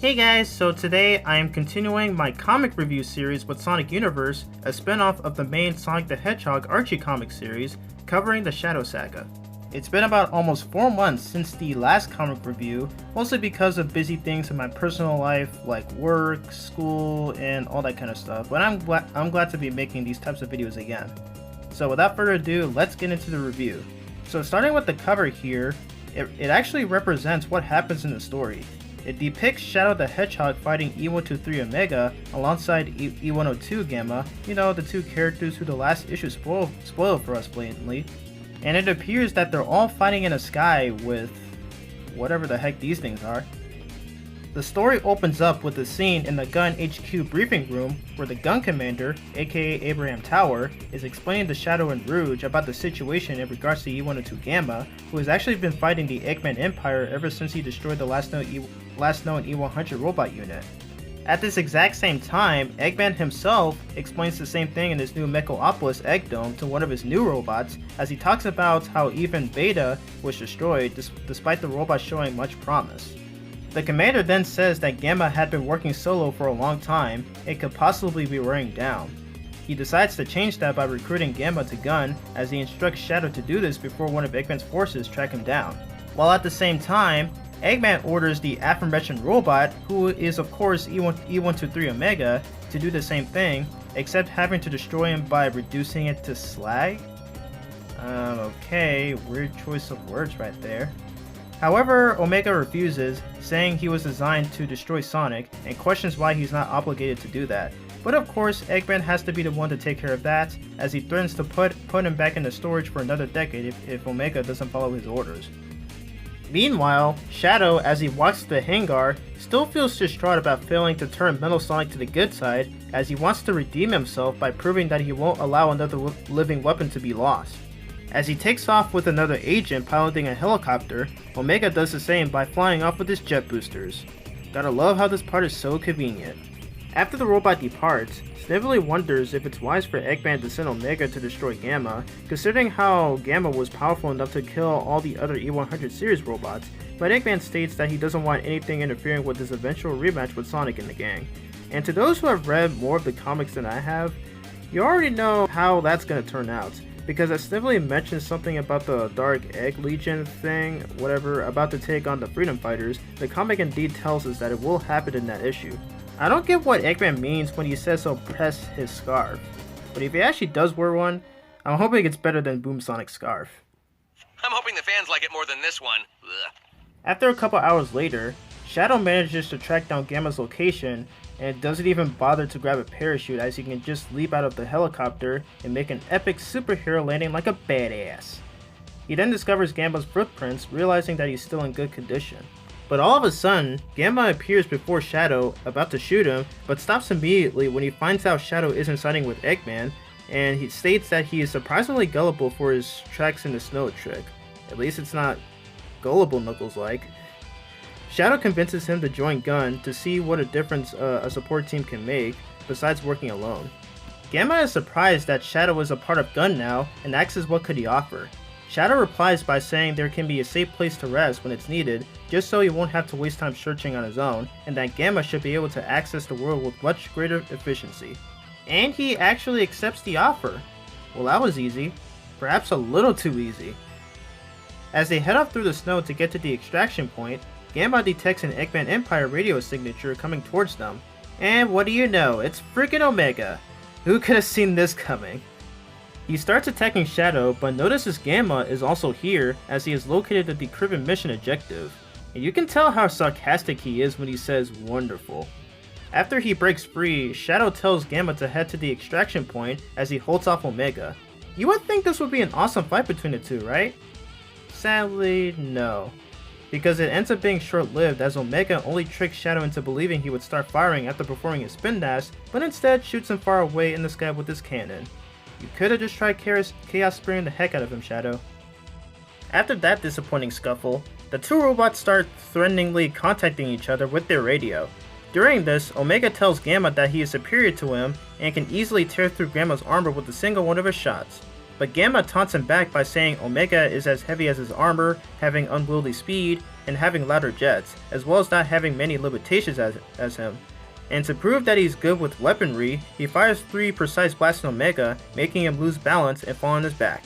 Hey guys, so today I am continuing my comic review series with Sonic Universe, a spin-off of the main Sonic the Hedgehog Archie comic series, covering the Shadow Saga. It's been about almost 4 months since the last comic review, mostly because of busy things in my personal life like work, school, and all that kind of stuff, but I'm glad to be making these types of videos again. So without further ado, let's get into the review. So starting with the cover here, it actually represents what happens in the story. It depicts Shadow the Hedgehog fighting E123 Omega alongside E102 Gamma, you know, the two characters who the last issue spoiled for us blatantly. And it appears that they're all fighting in a sky with whatever the heck these things are. The story opens up with a scene in the Gun HQ briefing room where the Gun Commander, aka Abraham Tower, is explaining to Shadow and Rouge about the situation in regards to E102 Gamma, who has actually been fighting the Eggman Empire ever since he destroyed the last known E100 robot unit. At this exact same time, Eggman himself explains the same thing in his new Mechaopolis Egg Dome to one of his new robots, as he talks about how even Beta was destroyed despite the robot showing much promise. The commander then says that Gamma had been working solo for a long time and could possibly be wearing down. He decides to change that by recruiting Gamma to Gun, as he instructs Shadow to do this before one of Eggman's forces track him down. While at the same time, Eggman orders the aforementioned robot, who is of course E123 Omega, to do the same thing, except having to destroy him by reducing it to slag? Okay, weird choice of words right there. However, Omega refuses, saying he was designed to destroy Sonic, and questions why he's not obligated to do that. But of course, Eggman has to be the one to take care of that, as he threatens to put him back into storage for another decade if Omega doesn't follow his orders. Meanwhile, Shadow, as he walks to the hangar, still feels distraught about failing to turn Metal Sonic to the good side, as he wants to redeem himself by proving that he won't allow another living weapon to be lost. As he takes off with another agent piloting a helicopter, Omega does the same by flying off with his jet boosters. Gotta love how this part is so convenient. After the robot departs, Snively wonders if it's wise for Eggman to send Omega to destroy Gamma, considering how Gamma was powerful enough to kill all the other E100 series robots, but Eggman states that he doesn't want anything interfering with his eventual rematch with Sonic and the gang. And to those who have read more of the comics than I have, you already know how that's gonna turn out. Because as Snively mentions something about the Dark Egg Legion thing, whatever, about to take on the Freedom Fighters, the comic indeed tells us that it will happen in that issue. I don't get what Eggman means when he says he'll press his scarf, but if he actually does wear one, I'm hoping it's better than Boom Sonic's scarf. I'm hoping the fans like it more than this one. Ugh. After a couple hours later, Shadow manages to track down Gamma's location and doesn't even bother to grab a parachute, as he can just leap out of the helicopter and make an epic superhero landing like a badass. He then discovers Gamma's footprints, realizing that he's still in good condition. But all of a sudden, Gamma appears before Shadow, about to shoot him, but stops immediately when he finds out Shadow isn't siding with Eggman, and he states that he is surprisingly gullible for his tracks in the snow trick. At least it's not gullible Knuckles-like. Shadow convinces him to join Gun to see what a difference a support team can make, besides working alone. Gamma is surprised that Shadow is a part of Gun now, and asks what could he offer. Shadow replies by saying there can be a safe place to rest when it's needed, just so he won't have to waste time searching on his own, and that Gamma should be able to access the world with much greater efficiency. And he actually accepts the offer. Well, that was easy. Perhaps a little too easy. As they head off through the snow to get to the extraction point, Gamma detects an Eggman Empire radio signature coming towards them. And what do you know, it's freaking Omega! Who could have seen this coming? He starts attacking Shadow, but notices Gamma is also here, as he has located the decrypted mission objective. And you can tell how sarcastic he is when he says wonderful. After he breaks free, Shadow tells Gamma to head to the extraction point as he holds off Omega. You would think this would be an awesome fight between the two, right? Sadly, no. Because it ends up being short-lived, as Omega only tricks Shadow into believing he would start firing after performing his spin dash, but instead shoots him far away in the sky with his cannon. You could've just tried chaos spraying the heck out of him, Shadow. After that disappointing scuffle, the two robots start threateningly contacting each other with their radio. During this, Omega tells Gamma that he is superior to him and can easily tear through Gamma's armor with a single one of his shots. but Gamma taunts him back by saying Omega is as heavy as his armor, having unwieldy speed, and having louder jets, as well as not having many limitations as him. And to prove that he's good with weaponry, he fires 3 precise blasts on Omega, making him lose balance and fall on his back.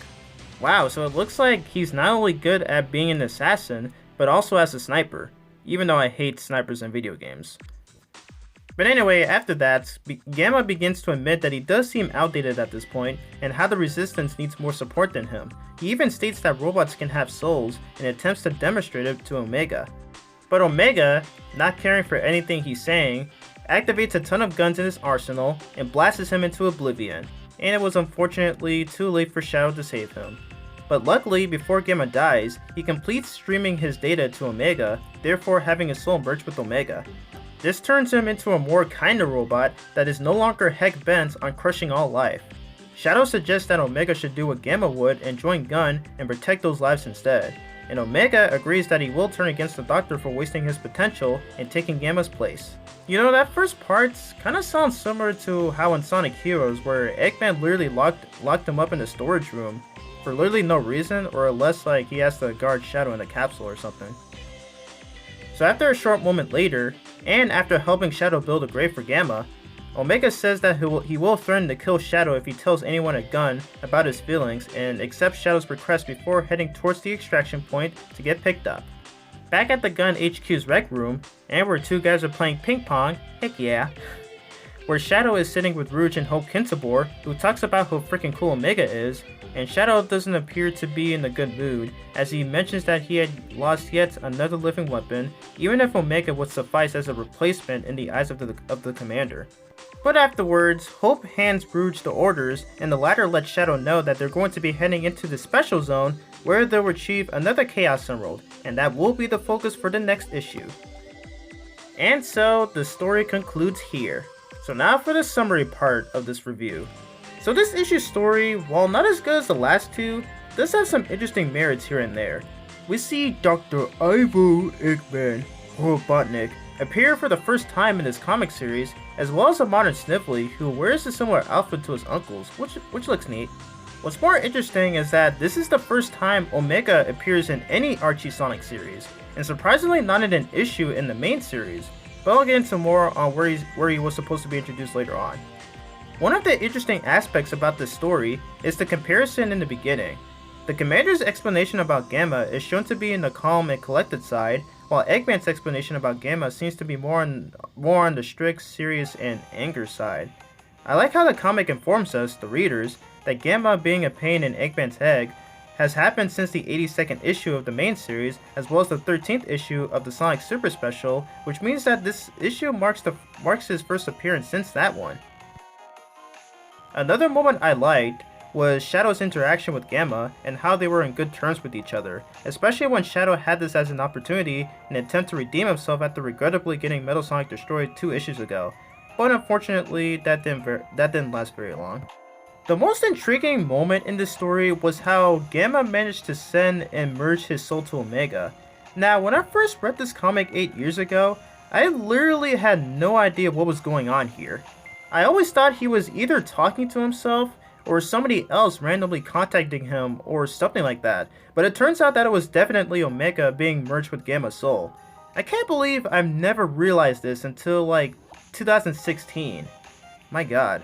Wow, so it looks like he's not only good at being an assassin, but also as a sniper, even though I hate snipers in video games. But anyway, after that, Gamma begins to admit that he does seem outdated at this point, and how the Resistance needs more support than him. He even states that robots can have souls, and attempts to demonstrate it to Omega. But Omega, not caring for anything he's saying, activates a ton of guns in his arsenal, and blasts him into oblivion, and it was unfortunately too late for Shadow to save him. But luckily, before Gamma dies, he completes streaming his data to Omega, therefore having his soul merge with Omega. This turns him into a more kinder robot that is no longer heck bent on crushing all life. Shadow suggests that Omega should do what Gamma would and join Gun and protect those lives instead, and Omega agrees that he will turn against the Doctor for wasting his potential and taking Gamma's place. You know, that first part kinda sounds similar to how in Sonic Heroes, where Eggman literally locked him up in the storage room for literally no reason, or unless like he has to guard Shadow in a capsule or something. So after a short moment later, and after helping Shadow build a grave for Gamma, Omega says that he will threaten to kill Shadow if he tells anyone at Gun about his feelings and accepts Shadow's request before heading towards the extraction point to get picked up. Back at the Gun HQ's rec room, and where 2 guys are playing ping pong, heck yeah, where Shadow is sitting with Rouge and Hope Kintabor, who talks about how freaking cool Omega is, and Shadow doesn't appear to be in a good mood, as he mentions that he had lost yet another living weapon, even if Omega would suffice as a replacement in the eyes of the commander. But afterwards, Hope hands Rouge the orders, and the latter lets Shadow know that they're going to be heading into the Special Zone, where they'll retrieve another Chaos Emerald, and that will be the focus for the next issue. And so, the story concludes here. So now for the summary part of this review. So this issue's story, while not as good as the last 2, does have some interesting merits here and there. We see Dr. Ivo Eggman, Robotnik, appear for the first time in this comic series, as well as a modern Snively who wears a similar outfit to his uncle's, which looks neat. What's more interesting is that this is the first time Omega appears in any Archie Sonic series, and surprisingly not in an issue in the main series, but I'll get into more on where he was supposed to be introduced later on. One of the interesting aspects about this story is the comparison in the beginning. The commander's explanation about Gamma is shown to be in the calm and collected side, while Eggman's explanation about Gamma seems to be more on the strict, serious, and anger side. I like how the comic informs us, the readers, that Gamma being a pain in Eggman's head has happened since the 82nd issue of the main series, as well as the 13th issue of the Sonic Super Special, which means that this issue marks his first appearance since that one. Another moment I liked was Shadow's interaction with Gamma and how they were in good terms with each other, especially when Shadow had this as an opportunity in an attempt to redeem himself after regrettably getting Metal Sonic destroyed 2 issues ago, but unfortunately that didn't last very long. The most intriguing moment in this story was how Gamma managed to send and merge his soul to Omega. Now, when I first read this comic 8 years ago, I literally had no idea what was going on here. I always thought he was either talking to himself or somebody else randomly contacting him or something like that, but it turns out that it was definitely Omega being merged with Gamma's soul. I can't believe I've never realized this until like 2016. My god.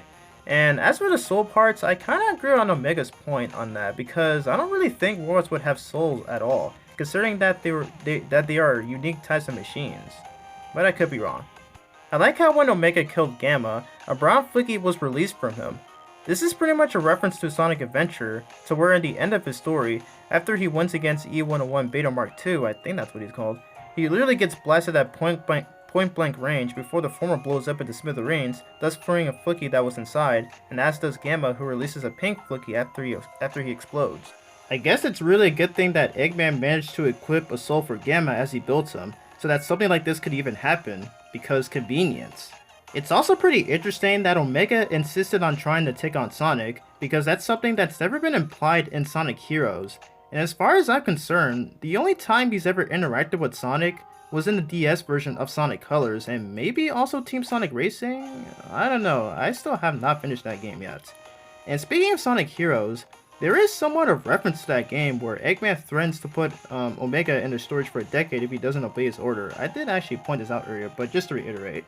And as for the soul parts, I kinda agree on Omega's point on that, because I don't really think robots would have souls at all, considering that they are unique types of machines. But I could be wrong. I like how when Omega killed Gamma, a brown flicky was released from him. This is pretty much a reference to Sonic Adventure, to where in the end of his story, after he wins against E101 Beta Mark II, I think that's what he's called, he literally gets blasted at point blank range before the former blows up into smithereens, thus freeing a flicky that was inside, and as does Gamma, who releases a pink flicky after he explodes. I guess it's really a good thing that Eggman managed to equip a soul for Gamma as he builds him, so that something like this could even happen, because convenience. It's also pretty interesting that Omega insisted on trying to take on Sonic, because that's something that's never been implied in Sonic Heroes, and as far as I'm concerned, the only time he's ever interacted with Sonic was in the DS version of Sonic Colors, and maybe also Team Sonic Racing? I don't know, I still have not finished that game yet. And speaking of Sonic Heroes, There is somewhat of reference to that game where Eggman threatens to put Omega into storage for a decade if he doesn't obey his order. I did actually point this out earlier, but just to reiterate.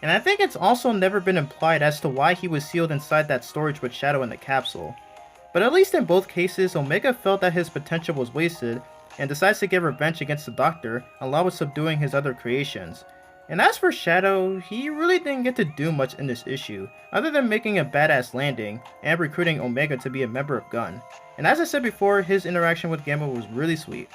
And I think it's also never been implied as to why he was sealed inside that storage with Shadow in the capsule. But at least in both cases, Omega felt that his potential was wasted and decides to get revenge against the Doctor, along with subduing his other creations. And as for Shadow, he really didn't get to do much in this issue, other than making a badass landing and recruiting Omega to be a member of Gun. And as I said before, his interaction with Gamma was really sweet.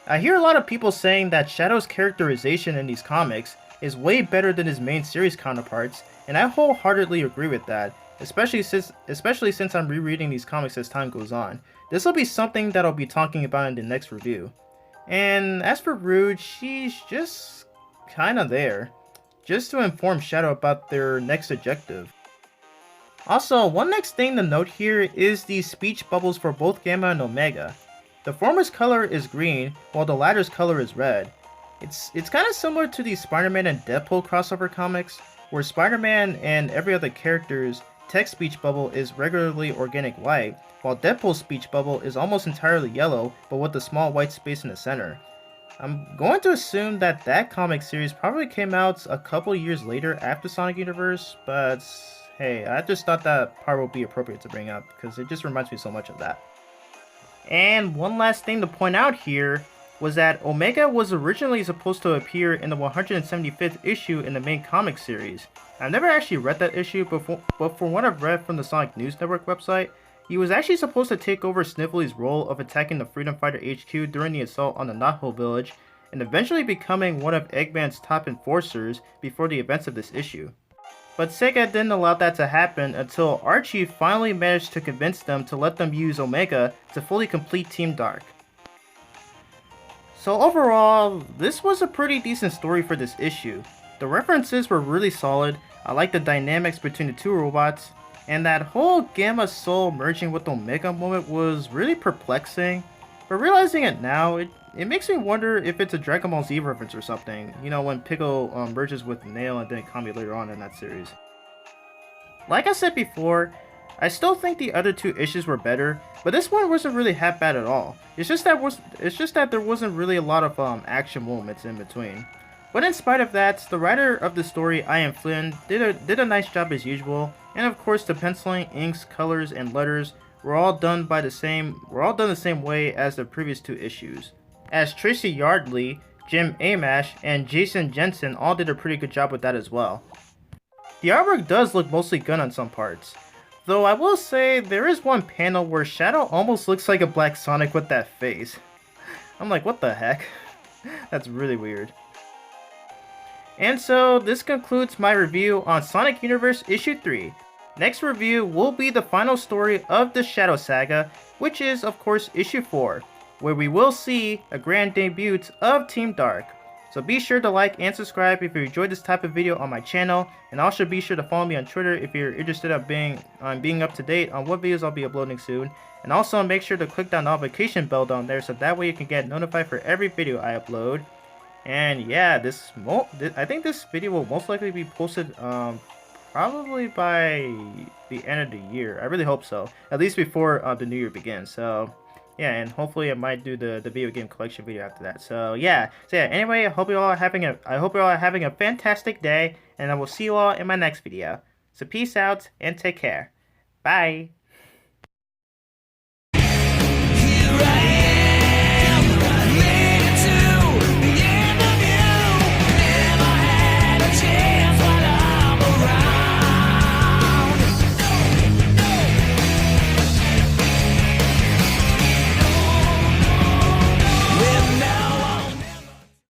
I hear a lot of people saying that Shadow's characterization in these comics is way better than his main series counterparts, and I wholeheartedly agree with that, especially since I'm rereading these comics as time goes on. This will be something that I'll be talking about in the next review. And as for Rouge, she's just kinda there, just to inform Shadow about their next objective. Also, one next thing to note here is the speech bubbles for both Gamma and Omega. The former's color is green, while the latter's color is red. It's kinda similar to the Spider-Man and Deadpool crossover comics, where Spider-Man and every other character's text speech bubble is regularly organic white, while Deadpool's speech bubble is almost entirely yellow, but with a small white space in the center. I'm going to assume that that comic series probably came out a couple years later after Sonic Universe, but hey, I just thought that part would be appropriate to bring up, because it just reminds me so much of that. And one last thing to point out here was that Omega was originally supposed to appear in the 175th issue in the main comic series. I've never actually read that issue before, but from what I've read from the Sonic News Network website, he was actually supposed to take over Snively's role of attacking the Freedom Fighter HQ during the assault on the Knothole village, and eventually becoming one of Eggman's top enforcers before the events of this issue. But Sega didn't allow that to happen until Archie finally managed to convince them to let them use Omega to fully complete Team Dark. So overall, this was a pretty decent story for this issue. The references were really solid, I liked the dynamics between the two robots, and that whole Gamma Soul merging with Omega moment was really perplexing, but realizing it now, it makes me wonder if it's a Dragon Ball Z reference or something, you know, when Piccolo merges with Nail and then Kami later on in that series. Like I said before, I still think the other two issues were better, but this one wasn't really half bad at all. It's just that there wasn't really a lot of action moments in between. But in spite of that, the writer of the story, Ian Flynn, did a nice job as usual, and of course the penciling, inks, colors, and letters were all done the same way as the previous two issues. As Tracy Yardley, Jim Amash, and Jason Jensen all did a pretty good job with that as well. The artwork does look mostly Gun on some parts, though I will say there is one panel where Shadow almost looks like a Black Sonic with that face. I'm like, what the heck? That's really weird. And so, this concludes my review on Sonic Universe Issue 3. Next review will be the final story of the Shadow Saga, which is, of course, Issue 4, where we will see a grand debut of Team Dark. So be sure to like and subscribe if you enjoyed this type of video on my channel, and also be sure to follow me on Twitter if you're interested in being up to date on what videos I'll be uploading soon. And also make sure to click that notification bell down there so that way you can get notified for every video I upload. And yeah, I think this video will most likely be posted probably by the end of the year. I really hope so. At least before the new year begins. So yeah, and hopefully I might do the video game collection video after that. So yeah. Anyway, I hope you all are having a fantastic day, and I will see you all in my next video. So peace out and take care. Bye.